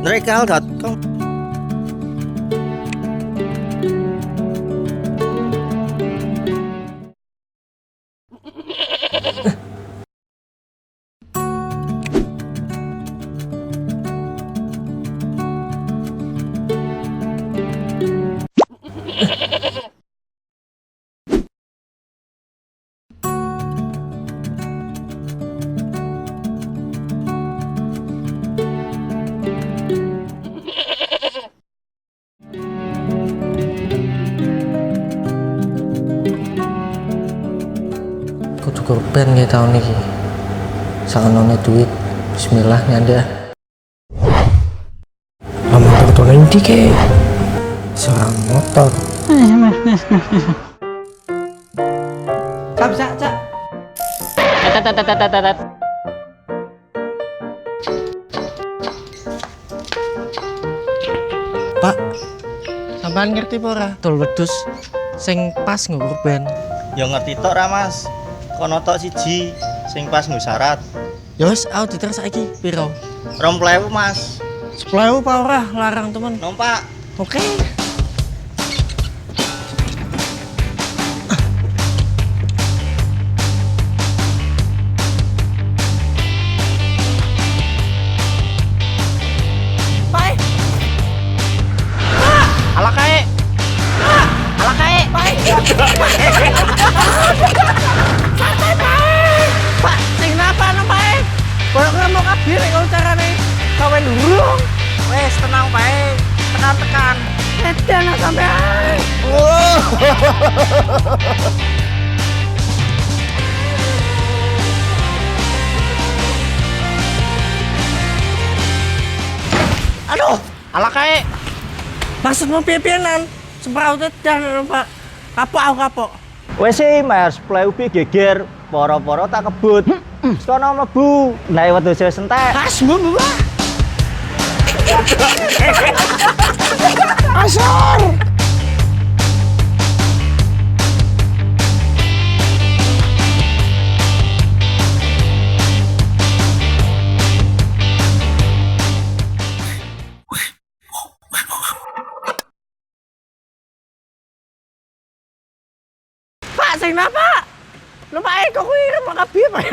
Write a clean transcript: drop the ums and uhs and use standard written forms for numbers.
Drekal.com. Kudu korban nggih tahun iki. Saknone duit. Bismillah nyanda. Lama tertone ndi ke? Serang motor. Cak. Pak, sampean ngerti apa ora? Tol wedhus sing pas nggo korban. Ya ngerti tok ra Mas. Kono tok siji sing pas nggo syarat. Ya wis, aku diter saiki piro? 20.000 Mas. 10.000 apa ora? Larang temen. Numpak. Oke. Ala kae. Santai, Pak, sing napa no, Pak? Koyo ngomong kabeh nek kalau carane kawe lurung. Wes tenang, Pak. Tekan-tekan. Edan sampean. Aduh, ala kae. Maksudmu piye-piyenan? Semprot edan, Pak. Kapok. Wes sih Mas, 10.000 geger. Poro-poro tak kebut. Sono mlebu. Nek wedhus wis entek. Asmu, Mbak. Asor. Pak, sing napa? Lumayan kok kuwi remuk kabeh, Pak.